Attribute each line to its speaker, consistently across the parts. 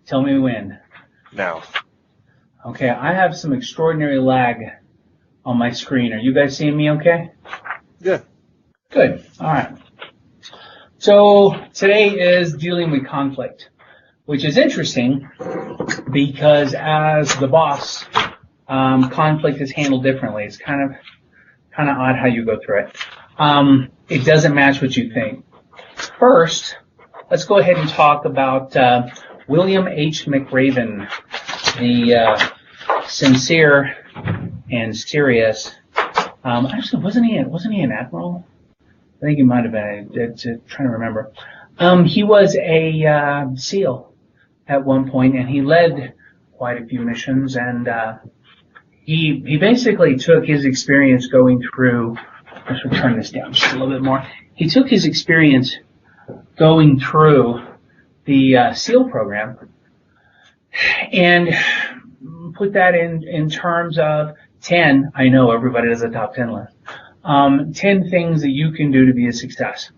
Speaker 1: Tell me when.
Speaker 2: Now.
Speaker 1: Okay, I have some extraordinary lag on my screen. Are you guys seeing me okay?
Speaker 2: Yeah.
Speaker 1: Good. All right. So today is dealing with conflict, which is interesting because as the boss, conflict is handled differently. It's kind of odd how you go through it. It doesn't match what you think. First, let's go ahead and talk about William H. McRaven, the sincere and serious. Actually, wasn't he an admiral? I think he might have been. Trying to remember. He was a SEAL at one point, and he led quite a few missions. And he basically took his experience going through. Let's turn this down just a little bit more. He took his experience going through the SEAL program and put that in terms of 10. I know everybody does a top 10 list. 10 things that you can do to be a success.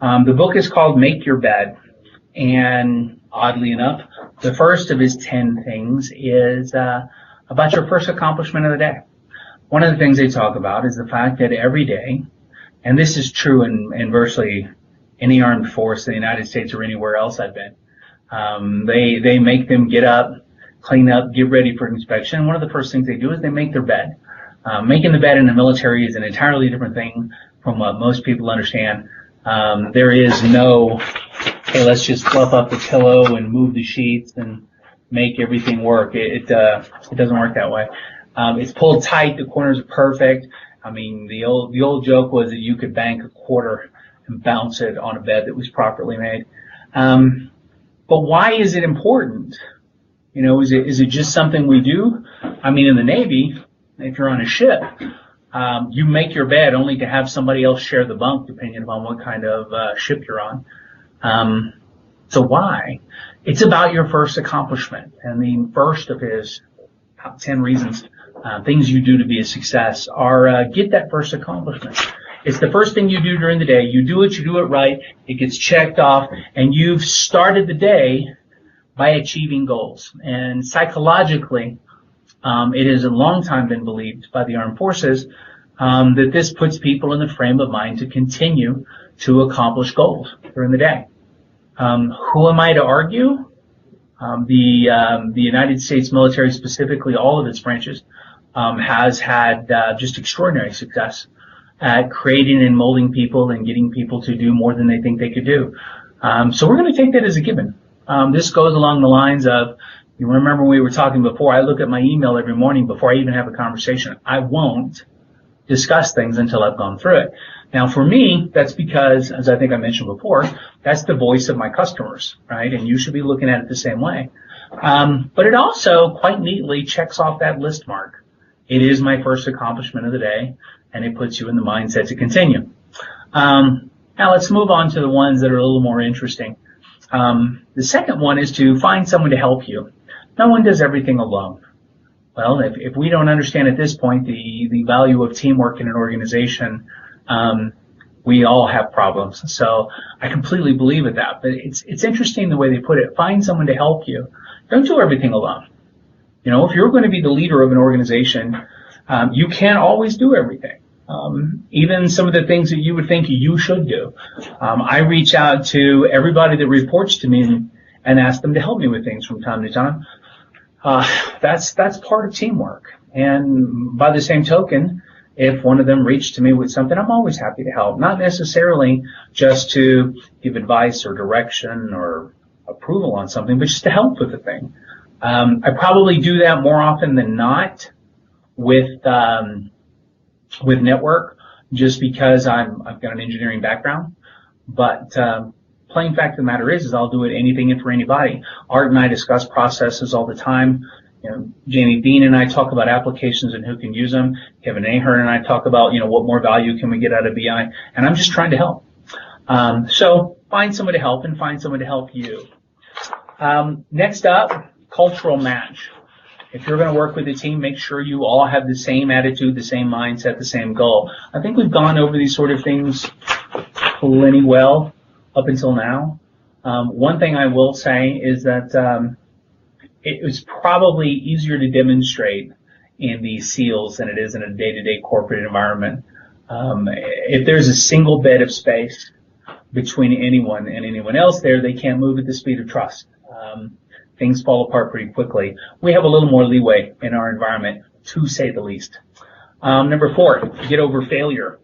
Speaker 1: The book is called Make Your Bed, and oddly enough, the first of his 10 things is about your first accomplishment of the day. One of the things they talk about is the fact that every day, and this is true in virtually any armed force in the United States or anywhere else I've been, they make them get up, clean up, get ready for inspection. One of the first things they do is they make their bed. Making the bed in the military is an entirely different thing from what most people understand. There is no, hey, let's just fluff up the pillow and move the sheets and make everything work. It doesn't work that way. It's pulled tight. The corners are perfect. I mean, the old joke was that you could bank a quarter and bounce it on a bed that was properly made. But why is it important? You know, is it just something we do? I mean, in the Navy, if you're on a ship, you make your bed only to have somebody else share the bunk, depending upon what kind of ship you're on. So why? It's about your first accomplishment. And the first of his top 10 reasons, things you do to be a success, are get that first accomplishment. It's the first thing you do during the day. You do it right, it gets checked off, and you've started the day by achieving goals. And psychologically, it has a long time been believed by the armed forces that this puts people in the frame of mind to continue to accomplish goals during the day. Who am I to argue? The United States military, specifically all of its branches, has had just extraordinary success at creating and molding people and getting people to do more than they think they could do. So we're going to take that as a given. This goes along the lines of, you remember we were talking before, I look at my email every morning before I even have a conversation. I won't discuss things until I've gone through it. Now for me, that's because, as I think I mentioned before, that's the voice of my customers, right? And you should be looking at it the same way. But it also quite neatly checks off that list mark. It is my first accomplishment of the day, and it puts you in the mindset to continue. Now let's move on to the ones that are a little more interesting. The second one is to find someone to help you. No one does everything alone. Well, if we don't understand at this point the value of teamwork in an organization, we all have problems. So I completely believe in that. But it's interesting the way they put it. Find someone to help you. Don't do everything alone. You know, if you're going to be the leader of an organization, you can't always do everything. Even some of the things that you would think you should do. I reach out to everybody that reports to me and ask them to help me with things from time to time. That's part of teamwork. And by the same token, if one of them reached to me with something, I'm always happy to help. Not necessarily just to give advice or direction or approval on something, but just to help with the thing. I probably do that more often than not with network, just because I've got an engineering background. But plain fact of the matter is I'll do it anything and for anybody. Art and I discuss processes all the time. You know, Jamie Bean and I talk about applications and who can use them. Kevin Ahern and I talk about, you know, what more value can we get out of BI. And I'm just trying to help. So find someone to help and find someone to help you. Next up, cultural match. If you're going to work with a team, make sure you all have the same attitude, the same mindset, the same goal. I think we've gone over these sort of things plenty well up until now. One thing I will say is that it was probably easier to demonstrate in these SEALs than it is in a day-to-day corporate environment. If there's a single bit of space between anyone and anyone else there, they can't move at the speed of trust. Things fall apart pretty quickly. We have a little more leeway in our environment, to say the least. Number 4, get over failure.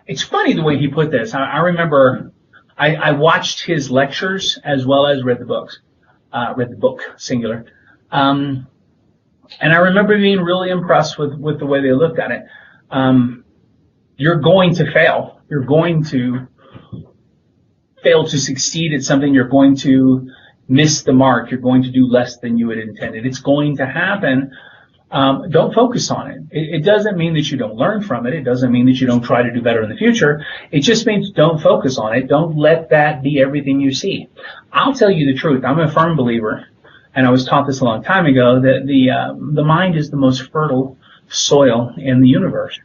Speaker 1: It's funny the way he put this. I remember I watched his lectures as well as read the books. Read the book, singular. And I remember being really impressed with the way they looked at it. You're going to fail. You're going to fail to succeed at something. You're going to miss the mark. You're going to do less than you had intended. It's going to happen. Don't focus on it. It doesn't mean that you don't learn from it. It doesn't mean that you don't try to do better in the future. It just means don't focus on it. Don't let that be everything you see. I'll tell you the truth. I'm a firm believer, and I was taught this a long time ago, that the mind is the most fertile soil in the universe.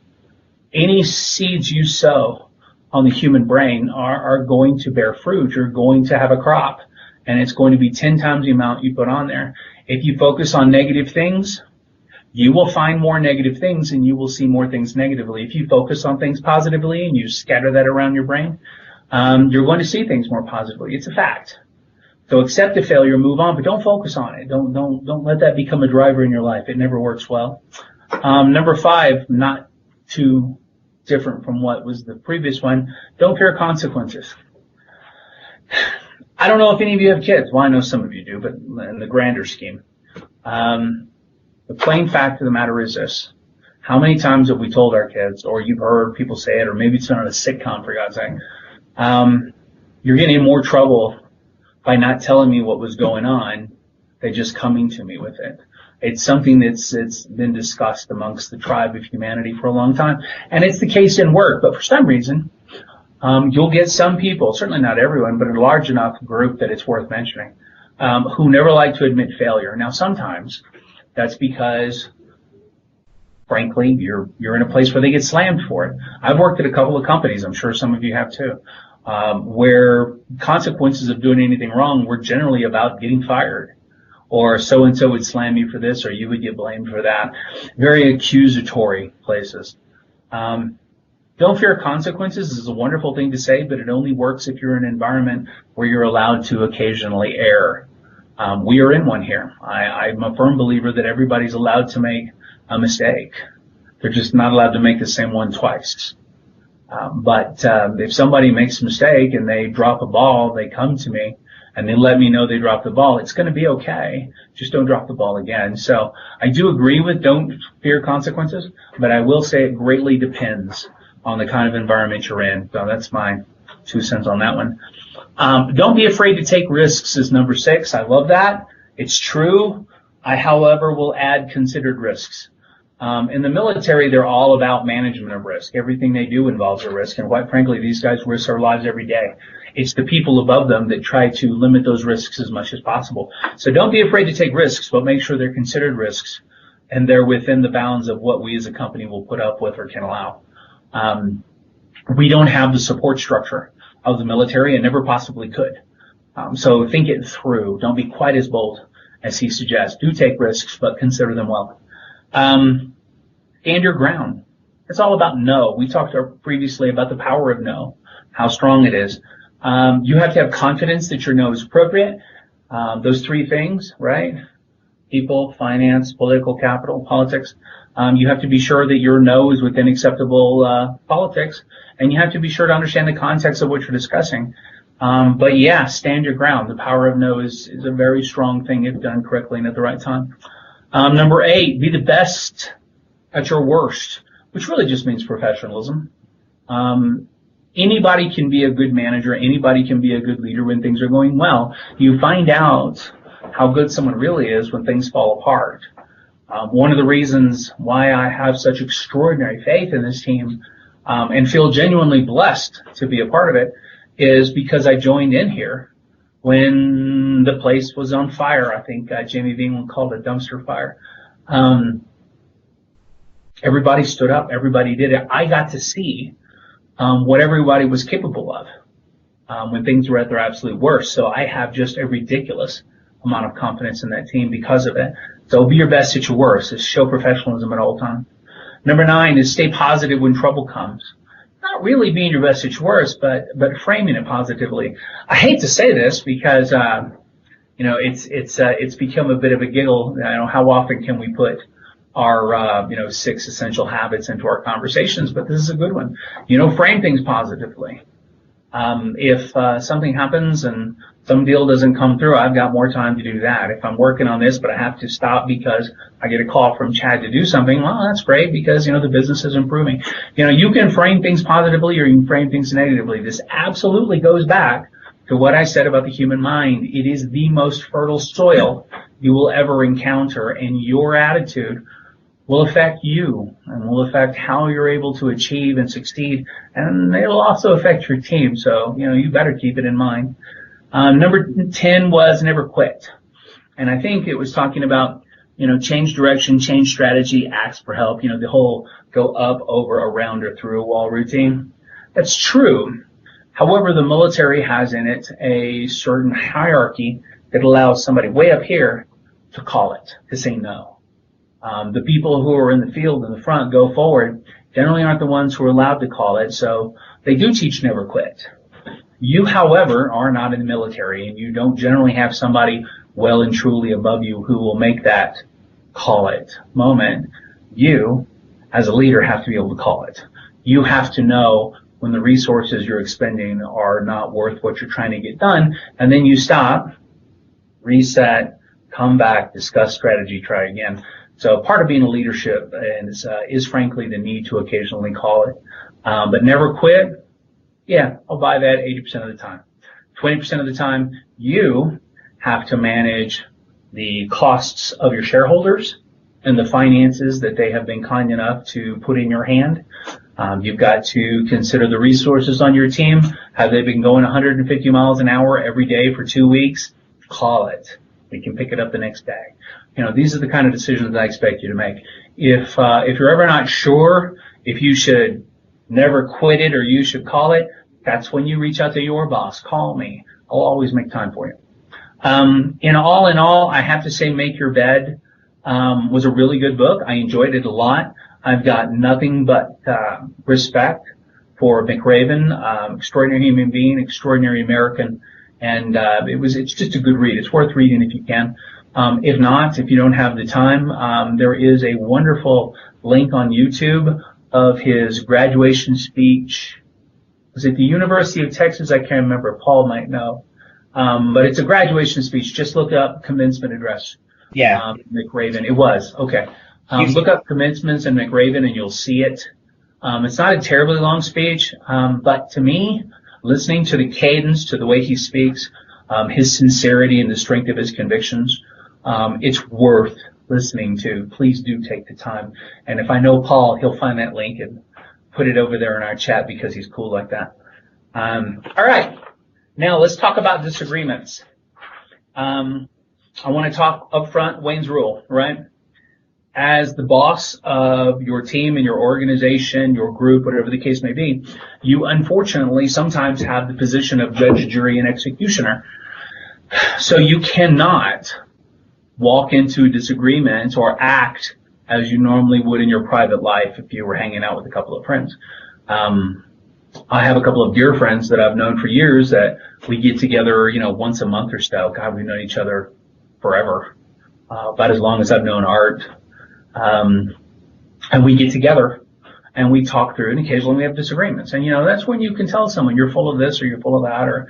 Speaker 1: Any seeds you sow on the human brain are going to bear fruit. You're going to have a crop, and it's going to be 10 times the amount you put on there. If you focus on negative things, you will find more negative things and you will see more things negatively. If you focus on things positively and you scatter that around your brain, you're going to see things more positively. It's a fact. So accept the failure, move on, but don't focus on it. Don't let that become a driver in your life. It never works well. Number 5, not too different from what was the previous one. Don't fear consequences. I don't know if any of you have kids. Well, I know some of you do, but in the grander scheme. The plain fact of the matter is this. How many times have we told our kids, or you've heard people say it, or maybe it's on a sitcom, for God's sake, you're getting in more trouble by not telling me what was going on than just coming to me with it. It's something it's been discussed amongst the tribe of humanity for a long time, and it's the case in work, but for some reason, you'll get some people, certainly not everyone, but a large enough group that it's worth mentioning, who never like to admit failure. Now, sometimes that's because, frankly, you're in a place where they get slammed for it. I've worked at a couple of companies, I'm sure some of you have too, where consequences of doing anything wrong were generally about getting fired, or so-and-so would slam you for this, or you would get blamed for that. Very accusatory places. Don't fear consequences is a wonderful thing to say, but it only works if you're in an environment where you're allowed to occasionally err. We are in one here. I'm a firm believer that everybody's allowed to make a mistake. They're just not allowed to make the same one twice. But if somebody makes a mistake and they drop a ball, they come to me and they let me know they dropped the ball. It's going to be okay. Just don't drop the ball again. So I do agree with don't fear consequences, but I will say it greatly depends on the kind of environment you're in. So that's my 2 cents on that one. Don't be afraid to take risks is number 6. I love that. It's true. I, however, will add considered risks. In the military, they're all about management of risk. Everything they do involves a risk, and quite frankly, these guys risk their lives every day. It's the people above them that try to limit those risks as much as possible. So don't be afraid to take risks, but make sure they're considered risks, and they're within the bounds of what we as a company will put up with or can allow. We don't have the support structure of the military and never possibly could. So think it through. Don't be quite as bold as he suggests. Do take risks, but consider them well. Stand your ground. It's all about no. We talked previously about the power of no, how strong it is. You have to have confidence that your no is appropriate. Those 3 things, right? People, finance, political capital, politics. You have to be sure that your no is within acceptable politics, and you have to be sure to understand the context of what you're discussing. But yeah, stand your ground. The power of no is a very strong thing if done correctly and at the right time. Number 8, be the best at your worst, which really just means professionalism. Anybody can be a good manager. Anybody can be a good leader when things are going well. You find out how good someone really is when things fall apart. One of the reasons why I have such extraordinary faith in this team and feel genuinely blessed to be a part of it is because I joined in here when the place was on fire. I think Jamie Bean called it a dumpster fire. Everybody stood up. Everybody did it. I got to see what everybody was capable of. when things are at their absolute worst. So I have just a ridiculous amount of confidence in that team because of it. So be your best at your worst. Is show professionalism at all times. Number 9 is stay positive when trouble comes. Not really being your best at your worst, but framing it positively. I hate to say this because it's become a bit of a giggle. How often can we put our 6 essential habits into our conversations? But this is a good one. Frame things positively. If something happens and some deal doesn't come through, I've got more time to do that. If I'm working on this, but I have to stop because I get a call from Chad to do something, well, that's great because, the business is improving. You can frame things positively or you can frame things negatively. This absolutely goes back to what I said about the human mind. It is the most fertile soil you will ever encounter, and your attitude will affect you and will affect how you're able to achieve and succeed, and it'll also affect your team. So, you better keep it in mind. Number 10 was never quit. And I think it was talking about, change direction, change strategy, ask for help, the whole go up, over, around, or through a wall routine. That's true. However, the military has in it a certain hierarchy that allows somebody way up here to call it, to say no. The people who are in the field in the front go forward generally aren't the ones who are allowed to call it, so they do teach never quit. You, however, are not in the military, and you don't generally have somebody well and truly above you who will make that call it moment. You, as a leader, have to be able to call it. You have to know when the resources you're expending are not worth what you're trying to get done, and then you stop, reset, come back, discuss strategy, try again. So part of being a leadership is frankly the need to occasionally call it. But never quit. Yeah, I'll buy that 80% of the time. 20% of the time, you have to manage the costs of your shareholders and the finances that they have been kind enough to put in your hand. You've got to consider the resources on your team. Have they been going 150 miles an hour every day for 2 weeks? Call it. We can pick it up the next day. These are the kind of decisions I expect you to make. If you're ever not sure if you should never quit it or you should call it, that's when you reach out to your boss. Call me. I'll always make time for you. In all, I have to say Make Your Bed was a really good book. I enjoyed it a lot. I've got nothing but respect for McRaven, extraordinary human being, extraordinary American, and it's just a good read. It's worth reading if you can. If not, if you don't have the time, there is a wonderful link on YouTube of his graduation speech. Was it the University of Texas? I can't remember. Paul might know. But it's a graduation speech. Just look up commencement address.
Speaker 2: Yeah.
Speaker 1: McRaven. It was. Okay. Look up commencements and McRaven and you'll see it. It's not a terribly long speech, but to me, listening to the cadence, to the way he speaks, his sincerity and the strength of his convictions, it's worth listening to. Please do take the time. And if I know Paul, he'll find that link and put it over there in our chat because he's cool like that. All right. Now let's talk about disagreements. I want to talk up front, Wayne's Rule, right? As the boss of your team and your organization, your group, whatever the case may be, you unfortunately sometimes have the position of judge, jury, and executioner. So you cannot walk into disagreements or act as you normally would in your private life if you were hanging out with a couple of friends. I have a couple of dear friends that I've known for years that we get together, once a month or so. God, we've known each other forever, about as long as I've known Art. And we get together and we talk through, and occasionally we have disagreements. And, that's when you can tell someone you're full of this or you're full of that, or,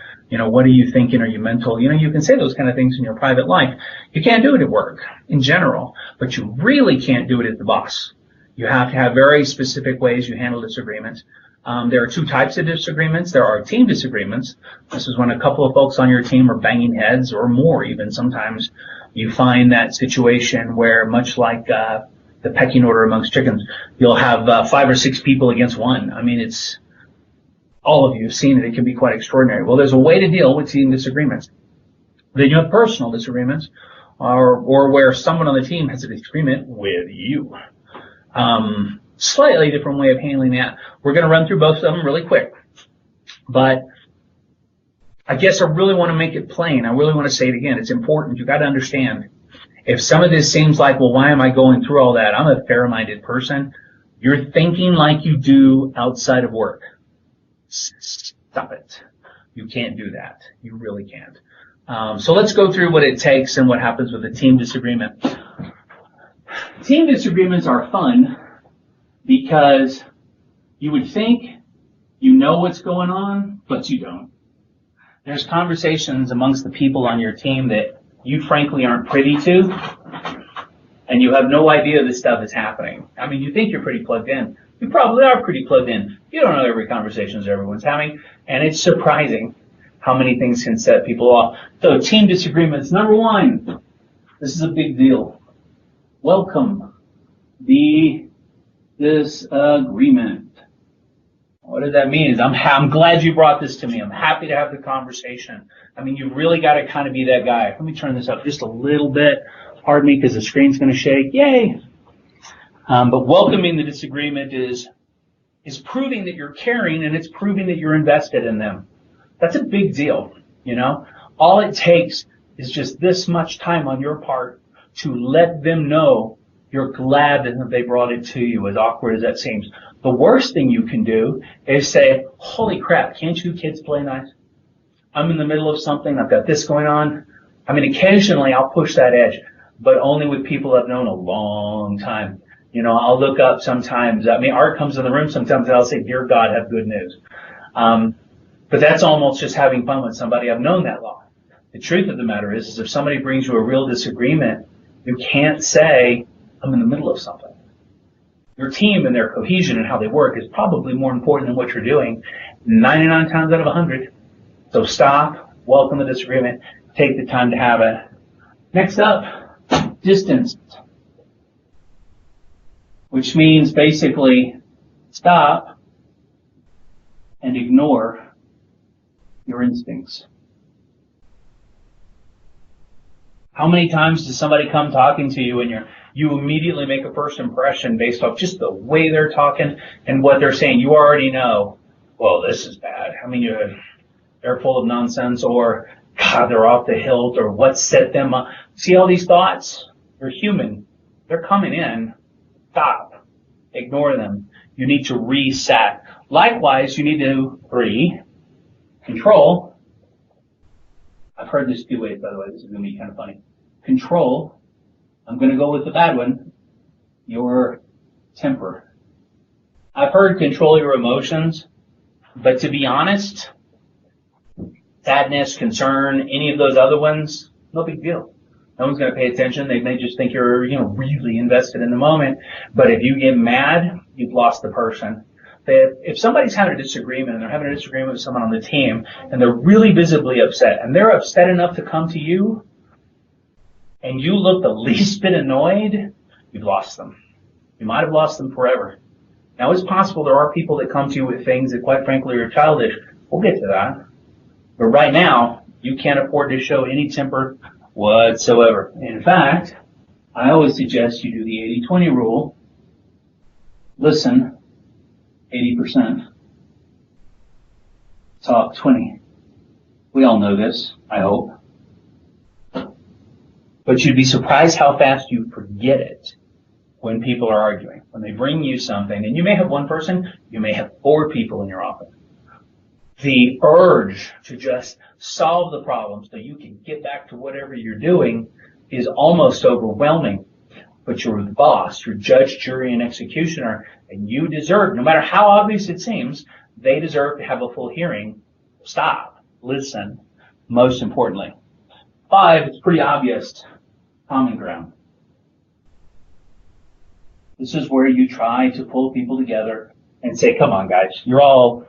Speaker 1: what are you thinking? Are you mental? You can say those kind of things in your private life. You can't do it at work in general, but you really can't do it as the boss. You have to have very specific ways you handle disagreements. There are 2 types of disagreements. There are team disagreements. This is when a couple of folks on your team are banging heads or more even. Sometimes you find that situation where, much like the pecking order amongst chickens, you'll have 5 or 6 people against one. I mean, it's all of you have seen it. It can be quite extraordinary. Well, there's a way to deal with team disagreements. Then you have personal disagreements, or where someone on the team has a disagreement with you. Slightly different way of handling that. We're going to run through both of them really quick. But I guess I really want to make it plain. I really want to say it again. It's important. You got to understand. If some of this seems like, well, why am I going through all that? I'm a fair-minded person. You're thinking like you do outside of work. Stop it. You can't do that. You really can't. So let's go through what it takes and what happens with a team disagreement. Team disagreements are fun because you would think you know what's going on, but you don't. There's conversations amongst the people on your team that you frankly aren't privy to, and you have no idea this stuff is happening. I mean, you think you're pretty plugged in. You probably are pretty plugged in. You don't know every conversation everyone's having, and it's surprising how many things can set people off. So team disagreements, number one, this is a big deal. Welcome the disagreement. What does that mean? I'm glad you brought this to me. I'm happy to have the conversation. I mean, you've really got to kind of be that guy. Let me turn this up just a little bit. Pardon me, because the screen's going to shake. Yay! But welcoming the disagreement is proving that you're caring, and it's proving that you're invested in them. That's a big deal, you know? All it takes is just this much time on your part to let them know you're glad that they brought it to you, as awkward as that seems. The worst thing you can do is say, holy crap, can't you kids play nice? I'm in the middle of something, I've got this going on. I mean, occasionally I'll push that edge, but only with people I've known a long time. You know, I'll look up sometimes, I mean, Art comes in the room sometimes and I'll say, dear God, have good news. But that's almost just having fun with somebody I've known that long. The truth of the matter is if somebody brings you a real disagreement, you can't say, I'm in the middle of something. Your team and their cohesion and how they work is probably more important than what you're doing 99 times out of 100. So stop, welcome the disagreement, take the time to have it. Next up, distance, which means basically stop and ignore your instincts. How many times does somebody come talking to you and you immediately make a first impression based off just the way they're talking and what they're saying? You already know, well, this is bad. I mean, they're full of nonsense, or God, they're off the hilt, or what set them up. See all these thoughts? They're human. They're coming in. Stop. Ignore them. You need to reset. Likewise, you need to control. I've heard this two ways, by the way. This is going to be kind of funny. Control. I'm going to go with the bad one. Your temper. I've heard control your emotions, but to be honest, sadness, concern, any of those other ones, no big deal. No one's going to pay attention. They may just think you're, really invested in the moment. But if you get mad, you've lost the person. If somebody's having a disagreement and they're having a disagreement with someone on the team and they're really visibly upset and they're upset enough to come to you and you look the least bit annoyed, you've lost them. You might have lost them forever. Now, it's possible there are people that come to you with things that, quite frankly, are childish. We'll get to that. But right now, you can't afford to show any temper whatsoever. In fact, I always suggest you do the 80-20 rule. Listen 80%. Talk 20. We all know this, I hope. But you'd be surprised how fast you forget it when people are arguing. When they bring you something, and you may have one person, you may have 4 people in your office. The urge to just solve the problem so you can get back to whatever you're doing is almost overwhelming. But you're the boss, you're judge, jury, and executioner, and you deserve, no matter how obvious it seems, they deserve to have a full hearing. Stop. Listen. Most importantly. 5, it's pretty obvious. Common ground. This is where you try to pull people together and say, come on, guys, you're all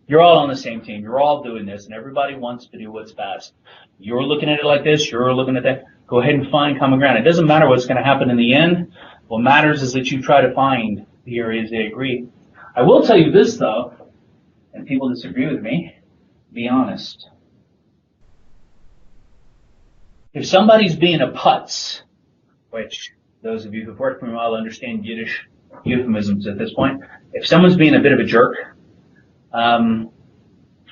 Speaker 1: on the same team. You're all doing this, and everybody wants to do what's best. You're looking at it like this. You're looking at that. Go ahead and find common ground. It doesn't matter what's going to happen in the end. What matters is that you try to find the areas they agree. I will tell you this, though, and people disagree with me, be honest. If somebody's being a putz, which those of you who've worked for me a while understand Yiddish euphemisms at this point, if someone's being a bit of a jerk,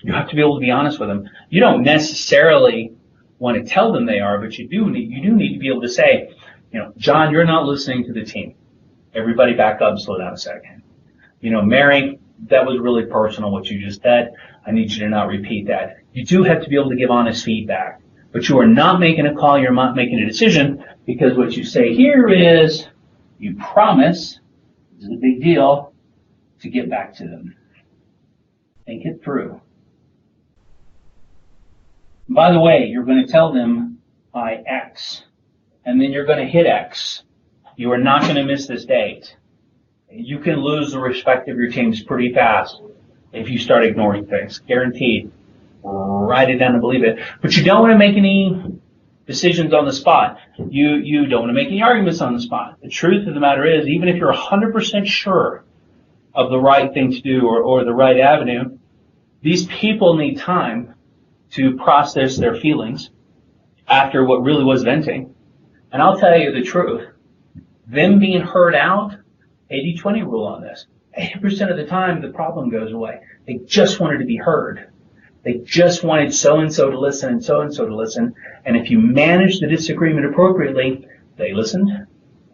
Speaker 1: You have to be able to be honest with them. You don't necessarily want to tell them they are, but you do need to be able to say, John, you're not listening to the team. Everybody back up and slow down a second. Mary, that was really personal what you just said. I need you to not repeat that. You do have to be able to give honest feedback, but you are not making a call, you're not making a decision, because what you say here is you promise, this is a big deal, to get back to them. Think it through. By the way, you're going to tell them by X, and then you're going to hit X. You are not going to miss this date. You can lose the respect of your teams pretty fast if you start ignoring things. Guaranteed. Write it down and believe it. But you don't want to make any decisions on the spot. You don't want to make any arguments on the spot. The truth of the matter is, even if you're 100% sure of the right thing to do or the right avenue, these people need time to process their feelings after what really was venting. And I'll tell you the truth. Them being heard out, 80-20 rule on this. 80% of the time, the problem goes away. They just wanted to be heard. They just wanted so-and-so to listen and so-and-so to listen. And if you manage the disagreement appropriately, they listened,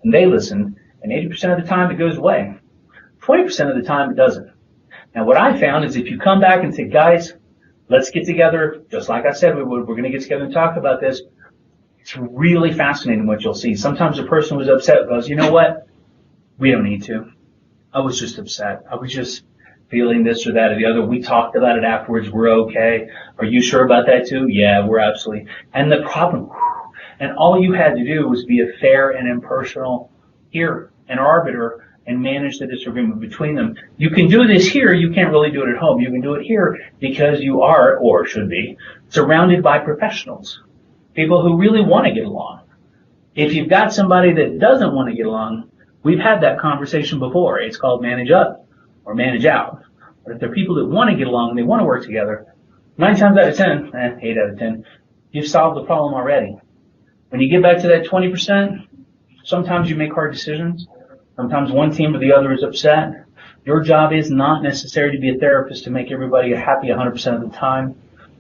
Speaker 1: and they listened, and 80% of the time it goes away. 20% of the time it doesn't. Now what I found is if you come back and say, guys, let's get together, just like I said we would, we're going to get together and talk about this, it's really fascinating what you'll see. Sometimes the person was upset goes, you know what? We don't need to. I was just upset. I was just feeling this or that or the other. We talked about it afterwards. We're okay. Are you sure about that too? Yeah, we're absolutely. And the problem, and all you had to do was be a fair and impersonal here, an arbiter, and manage the disagreement between them. You can do this here. You can't really do it at home. You can do it here because you are, or should be, surrounded by professionals, people who really want to get along. If you've got somebody that doesn't want to get along, we've had that conversation before. It's called manage up or manage out. But if there are people that want to get along and they want to work together, 9 times out of 10, 8 out of 10, you've solved the problem already. When you get back to that 20%, sometimes you make hard decisions. Sometimes one team or the other is upset. Your job is not necessarily to be a therapist to make everybody happy 100% of the time.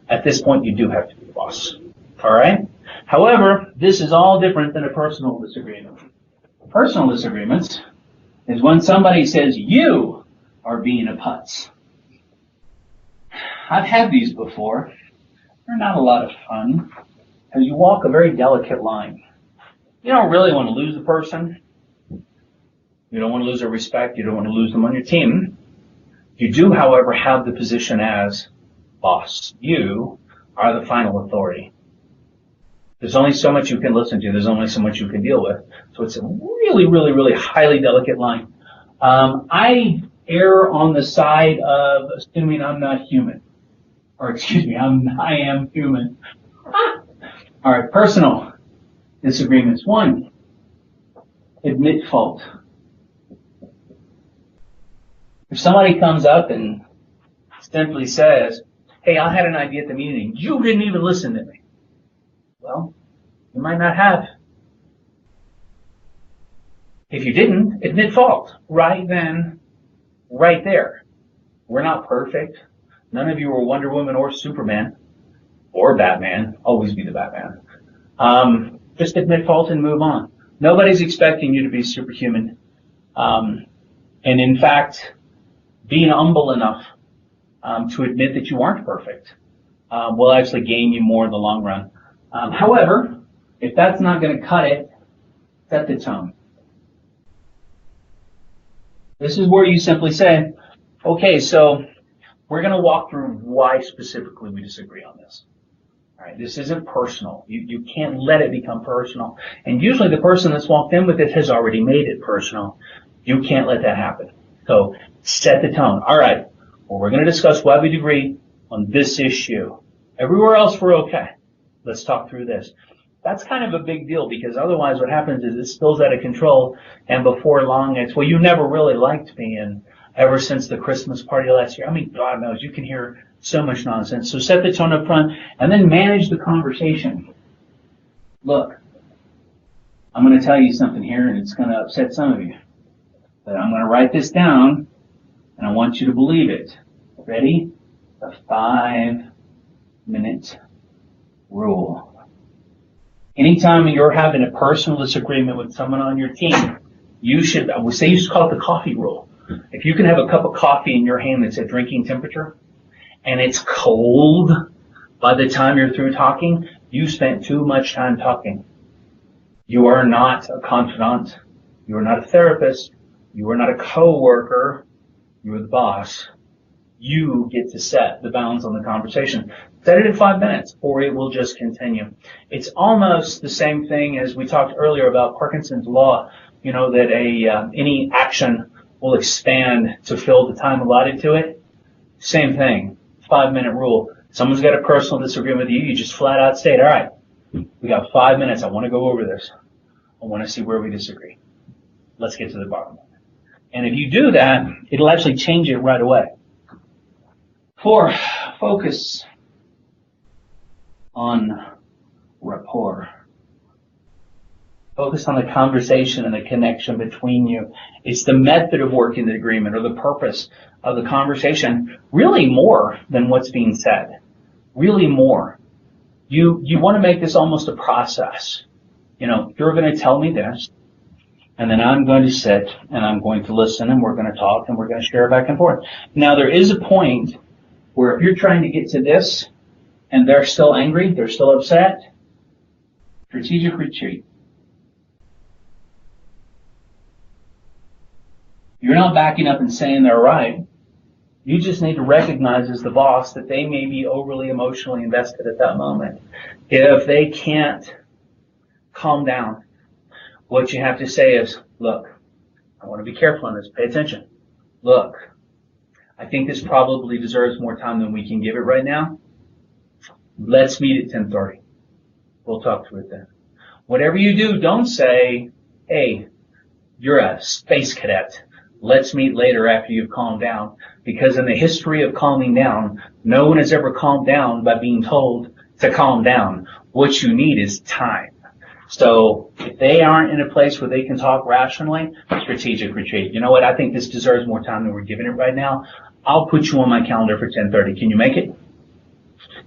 Speaker 1: At this point, you do have to be the boss. All right? However, this is all different than a personal disagreement. Personal disagreements is when somebody says you are being a putz. I've had these before. They're not a lot of fun because you walk a very delicate line. You don't really want to lose the person. You don't want to lose their respect. You don't want to lose them on your team. You do, however, have the position as boss. You are the final authority. There's only so much you can listen to. There's only so much you can deal with. So it's a really, really, really highly delicate line. I err on the side of assuming I'm not human. Or excuse me, I am human. All right, personal disagreements. 1, admit fault. If somebody comes up and simply says, hey, I had an idea at the meeting. You didn't even listen to me. Well, you might not have. If you didn't, admit fault. Right then, right there. We're not perfect. None of you are Wonder Woman or Superman or Batman. Always be the Batman. Just admit fault and move on. Nobody's expecting you to be superhuman. And in fact, being humble enough to admit that you aren't perfect will actually gain you more in the long run. However, if that's not going to cut it, set the tone. This is where you simply say, okay, so we're going to walk through why specifically we disagree on this. All right, this isn't personal. You can't let it become personal. And usually the person that's walked in with it has already made it personal. You can't let that happen. So set the tone. All right, well, we're going to discuss why we agree on this issue. Everywhere else we're okay. Let's talk through this. That's kind of a big deal because otherwise what happens is it spills out of control and before long it's, well, you never really liked me and ever since the Christmas party last year. I mean, God knows, you can hear so much nonsense. So set the tone up front and then manage the conversation. Look, I'm going to tell you something here and it's going to upset some of you. But I'm going to write this down and I want you to believe it. Ready? The 5-minute rule. Anytime you're having a personal disagreement with someone on your team, you should, they used to call it the coffee rule. If you can have a cup of coffee in your hand that's at drinking temperature, and it's cold by the time you're through talking, you spent too much time talking. You are not a confidant. You are not a therapist. You are not a coworker. You are the boss. You get to set the bounds on the conversation. Set it at 5 minutes, or it will just continue. It's almost the same thing as we talked earlier about Parkinson's law, that any action will expand to fill the time allotted to it. Same thing, 5-minute rule. Someone's got a personal disagreement with you, you just flat out state, all right, we got 5 minutes, I want to go over this. I want to see where we disagree. Let's get to the bottom of it. And if you do that, it'll actually change it right away. 4, focus on rapport. Focus on the conversation and the connection between you. It's the method of working the agreement or the purpose of the conversation, really more than what's being said. Really more. You want to make this almost a process. You're going to tell me this, and then I'm going to sit and I'm going to listen and we're going to talk and we're going to share back and forth. Now there is a point where if you're trying to get to this and they're still angry, they're still upset, strategic retreat. You're not backing up and saying they're right. You just need to recognize as the boss that they may be overly emotionally invested at that moment. If they can't calm down, what you have to say is, look, I want to be careful on this. Pay attention. Look, I think this probably deserves more time than we can give it right now. Let's meet at 10:30. We'll talk to it then. Whatever you do, don't say, hey, you're a space cadet. Let's meet later after you've calmed down. Because in the history of calming down, no one has ever calmed down by being told to calm down. What you need is time. So if they aren't in a place where they can talk rationally, strategic retreat. You know what? I think this deserves more time than we're giving it right now. I'll put you on my calendar for 10:30. Can you make it?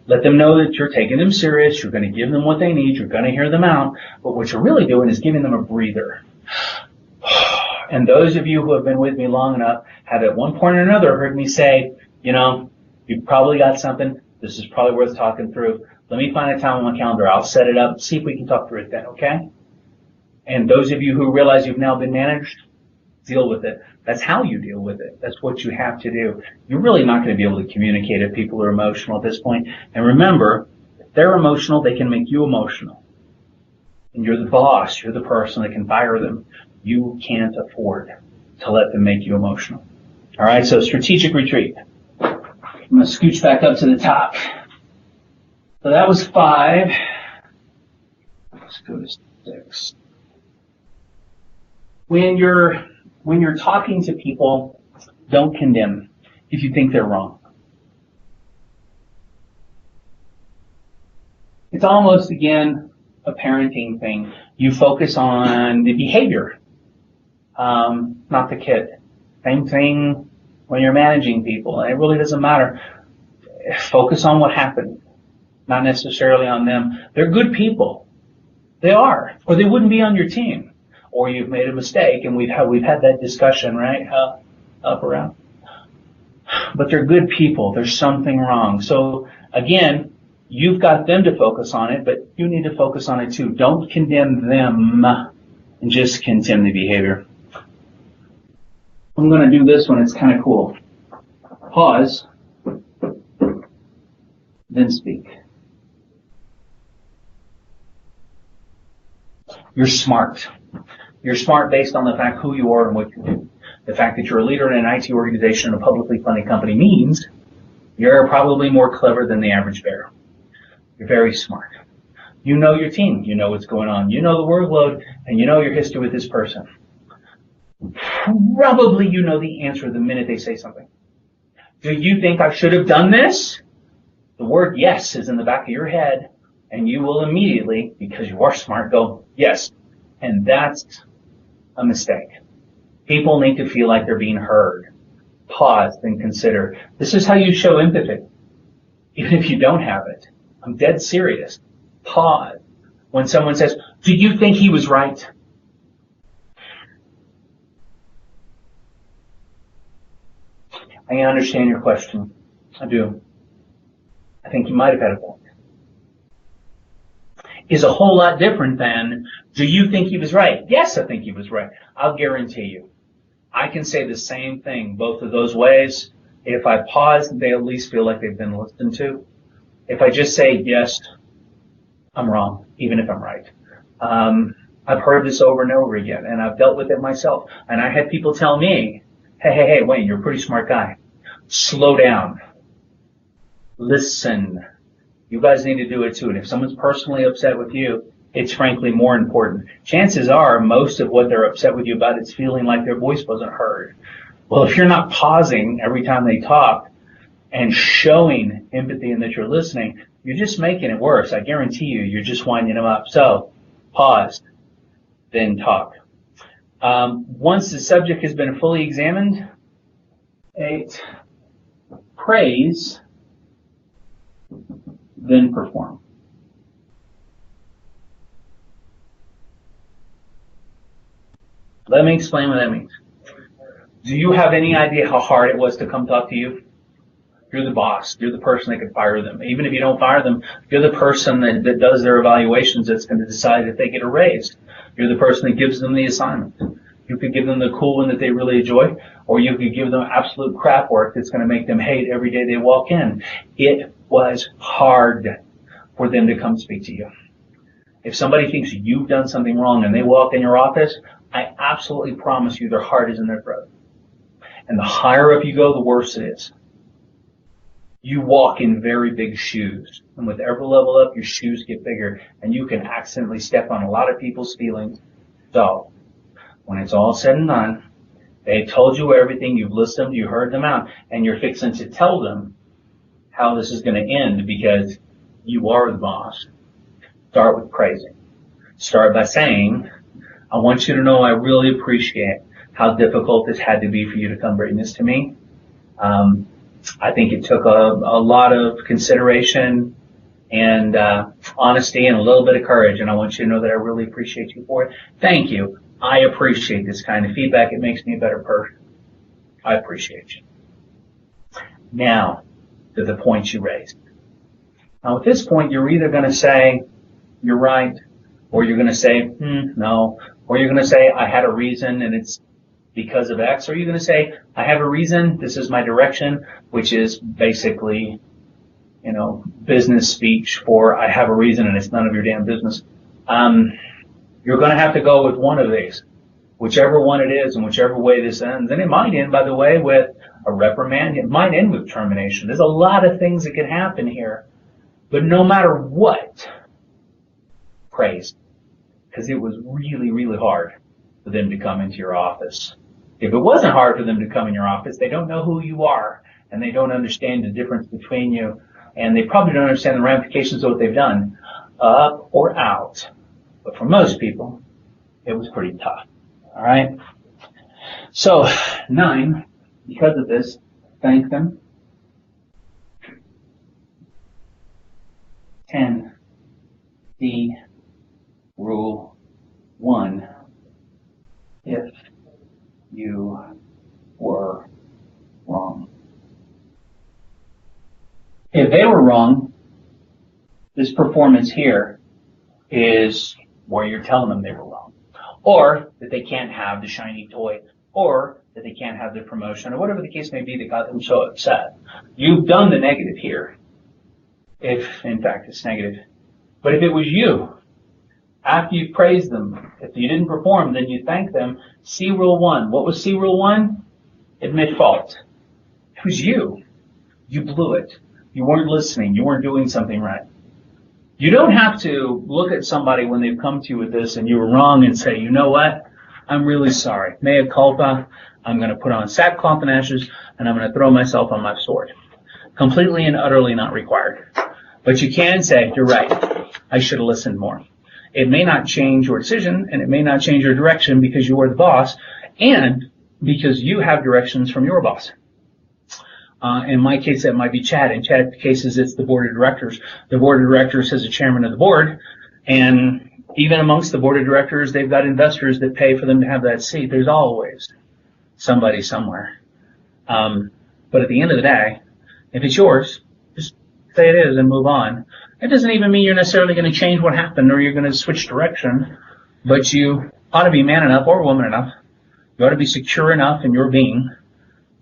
Speaker 1: Let them know that you're taking them serious. You're going to give them what they need. You're going to hear them out. But what you're really doing is giving them a breather. And those of you who have been with me long enough have at one point or another heard me say, you've probably got something. This is probably worth talking through. Let me find a time on my calendar. I'll set it up. See if we can talk through it then, okay? And those of you who realize you've now been managed, deal with it. That's how you deal with it. That's what you have to do. You're really not going to be able to communicate if people are emotional at this point. And remember, if they're emotional, they can make you emotional. And you're the boss. You're the person that can fire them. You can't afford to let them make you emotional. All right, so strategic retreat. I'm going to scooch back up to the top. So that was 5. Let's go to 6. When you're talking to people, don't condemn if you think they're wrong. It's almost, again, a parenting thing. You focus on the behavior, not the kid. Same thing when you're managing people. It really doesn't matter. Focus on what happened, not necessarily on them. They're good people. They are, or they wouldn't be on your team. Or you've made a mistake, and we've had that discussion, right, up around. But they're good people. There's something wrong. So again, you've got them to focus on it, but you need to focus on it too. Don't condemn them, and just condemn the behavior. I'm going to do this one. It's kind of cool. Pause, then speak. You're smart. You're smart based on the fact who you are and what you do. The fact that you're a leader in an IT organization and a publicly funded company means you're probably more clever than the average bear. You're very smart. You know your team. You know what's going on. You know the workload, and you know your history with this person. Probably you know the answer the minute they say something. Do you think I should have done this? The word yes is in the back of your head, and you will immediately, because you are smart, go, yes. And that's a mistake. People need to feel like they're being heard. Pause, then consider. This is how you show empathy. even if you don't have it. I'm dead serious. Pause. When someone says, do you think he was right? I understand your question. I do. I think you might have had a point. Is a whole lot different than, do you think he was right? Yes, I think he was right. I'll guarantee you. I can say the same thing both of those ways. If I pause, they at least feel like they've been listened to. If I just say, yes, I'm wrong, even if I'm right. I've heard this over and over again, and I've dealt with it myself. And I had people tell me, hey, Wayne, you're a pretty smart guy. Slow down. Listen. You guys need to do it too. And if someone's personally upset with you, it's frankly more important. Chances are most of what they're upset with you about is feeling like their voice wasn't heard. Well, if you're not pausing every time they talk and showing empathy and that you're listening, you're just making it worse. I guarantee you, you're just winding them up. So, pause, then talk. Once the subject has been fully examined, 8, praise, then perform. Let me explain what that means. Do you have any idea how hard it was to come talk to you? You're the boss. You're the person that could fire them. Even if you don't fire them, you're the person that does their evaluations that's going to decide if they get a raise. You're the person that gives them the assignment. You could give them the cool one that they really enjoy, or you could give them absolute crap work that's going to make them hate every day they walk in. It was hard for them to come speak to you. If somebody thinks you've done something wrong and they walk in your office, I absolutely promise you their heart is in their throat. And the higher up you go, the worse it is. You walk in very big shoes. And with every level up, your shoes get bigger. And you can accidentally step on a lot of people's feelings. So, when it's all said and done, they told you everything, you've listened, you heard them out, and you're fixing to tell them how this is going to end because you are the boss. Start with praising. Start by saying, I want you to know I really appreciate how difficult this had to be for you to come bring this to me. I think it took a lot of consideration and honesty and a little bit of courage, and I want you to know that I really appreciate you for it. Thank you. I appreciate this kind of feedback. It makes me a better person. I appreciate you. Now, to the points you raised. Now, at this point, you're either going to say, you're right, or you're going to say, no, or you're going to say, I had a reason and it's because of X, or you're going to say, I have a reason, this is my direction, which is basically, business speech for I have a reason and it's none of your damn business. You're going to have to go with one of these, whichever one it is and whichever way this ends. And it might end, by the way, with a reprimand. It might end with termination. There's a lot of things that can happen here. But no matter what, praise. Because it was really, really hard for them to come into your office. If it wasn't hard for them to come in your office, they don't know who you are, and they don't understand the difference between you, and they probably don't understand the ramifications of what they've done, up or out. But for most people, it was pretty tough. All right? So, 9, because of this, thank them. 10, D, rule 1, if you were wrong. If they were wrong, this performance here is where you're telling them they were wrong. Or that they can't have the shiny toy, or that they can't have the promotion, or whatever the case may be that got them so upset. You've done the negative here, if in fact it's negative. But if it was you, after you praised them, if you didn't perform, then you thank them. C rule 1. What was C rule 1? Admit fault. It was you. You blew it. You weren't listening. You weren't doing something right. You don't have to look at somebody when they've come to you with this and you were wrong and say, you know what? I'm really sorry. Mea culpa. I'm going to put on sackcloth and ashes and I'm going to throw myself on my sword. Completely and utterly not required. But you can say, you're right. I should have listened more. It may not change your decision and it may not change your direction because you are the boss and because you have directions from your boss. In my case, that might be Chad. In Chad's cases, it's the board of directors. The board of directors has a chairman of the board, and even amongst the board of directors, they've got investors that pay for them to have that seat. There's always somebody somewhere. But at the end of the day, if it's yours, just say it is and move on. It doesn't even mean you're necessarily going to change what happened or you're going to switch direction, but you ought to be man enough or woman enough. You ought to be secure enough in your being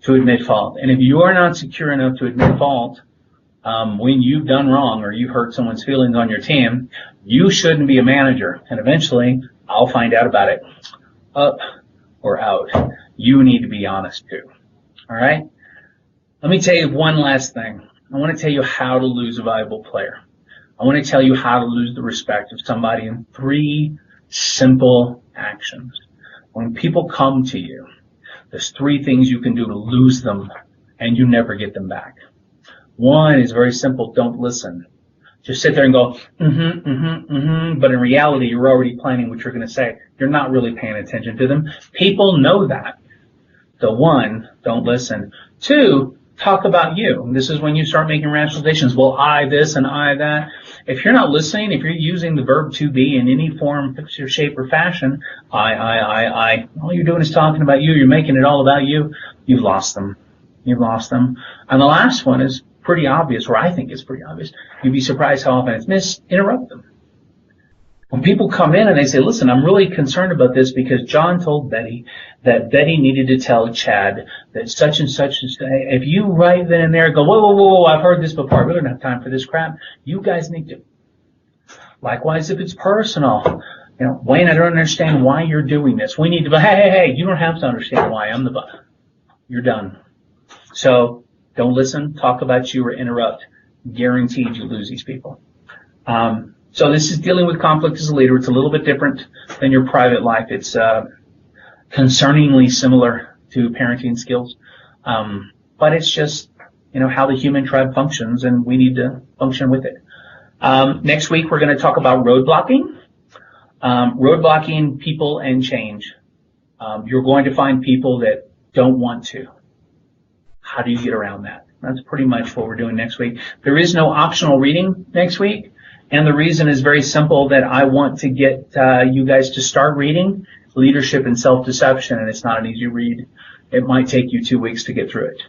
Speaker 1: to admit fault. And if you are not secure enough to admit fault, when you've done wrong or you've hurt someone's feelings on your team, you shouldn't be a manager. And eventually, I'll find out about it. Up or out. You need to be honest too. All right? Let me tell you one last thing. I want to tell you how to lose a valuable player. I want to tell you how to lose the respect of somebody in 3 simple actions. When people come to you, there's 3 things you can do to lose them and you never get them back. One is very simple. Don't listen. Just sit there and go, but in reality, you're already planning what you're going to say. You're not really paying attention to them. People know that. So 1, don't listen. 2, talk about you. And this is when you start making rationalizations. Well, I this and I that. If you're not listening, if you're using the verb to be in any form, picture, shape, or fashion, I, all you're doing is talking about you. You're making it all about you. You've lost them. You've lost them. And the last one is pretty obvious, or I think it's pretty obvious. You'd be surprised how often it's interrupt them. When people come in and they say, listen, I'm really concerned about this because John told Betty that Betty needed to tell Chad that such and such is, if you right then and there go, whoa, I've heard this before. We don't have time for this crap. You guys need to. Likewise, if it's personal, Wayne, I don't understand why you're doing this. We need to, hey, you don't have to understand why. I'm the boss. You're done. So don't listen, talk about you, or interrupt. Guaranteed you lose these people. So this is dealing with conflict as a leader. It's a little bit different than your private life. It's concerningly similar to parenting skills. But it's just, how the human tribe functions, and we need to function with it. Next week, we're going to talk about road blocking. Road blocking people and change. You're going to find people that don't want to. How do you get around that? That's pretty much what we're doing next week. There is no optional reading next week. And the reason is very simple, that I want to get you guys to start reading Leadership and Self-Deception, and it's not an easy read. It might take you 2 weeks to get through it.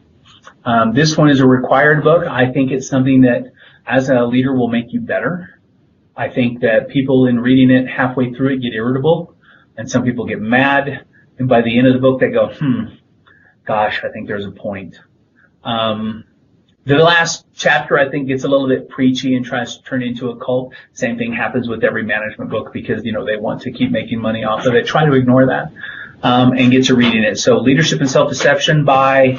Speaker 1: This one is a required book. I think it's something that, as a leader, will make you better. I think that people in reading it halfway through it get irritable, and some people get mad, and by the end of the book they go, gosh, I think there's a point. The last chapter, I think, gets a little bit preachy and tries to turn into a cult. Same thing happens with every management book because, they want to keep making money off of it. Try to ignore that, and get to reading it. So Leadership and Self-Deception by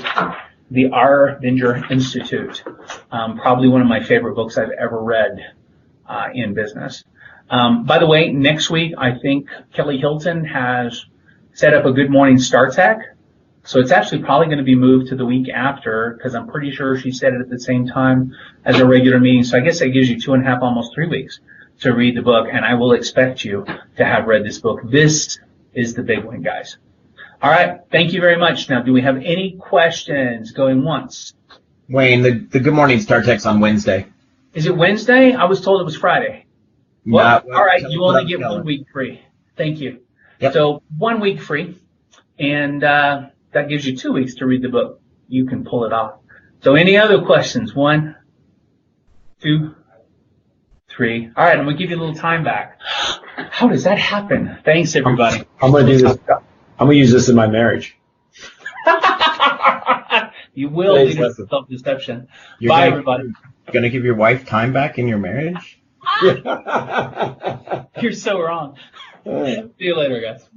Speaker 1: the R. Binger Institute. Probably one of my favorite books I've ever read, in business. By the way, next week, I think Kelly Hilton has set up a Good Morning Star Tech. So it's actually probably going to be moved to the week after, because I'm pretty sure she said it at the same time as a regular meeting. So I guess that gives you 2.5, almost 3 weeks to read the book. And I will expect you to have read this book. This is the big one, guys. All right. Thank you very much. Now, do we have any questions? Going once.
Speaker 2: Wayne, the Good Morning Star Tech's on Wednesday.
Speaker 1: Is it Wednesday? I was told it was Friday. Well, all right. You only get 1 week free. Thank you.
Speaker 2: Yep.
Speaker 1: So 1 week free. And, that gives you 2 weeks to read the book. You can pull it off. So any other questions? 1, 2, 3. All right, I'm going to give you a little time back. How does that happen? Thanks, everybody.
Speaker 3: I'm going to do this. I'm going to use this in my marriage.
Speaker 1: You will do self-deception. Bye, everybody.
Speaker 2: Going to give your wife time back in your marriage?
Speaker 1: You're so wrong. See you later, guys.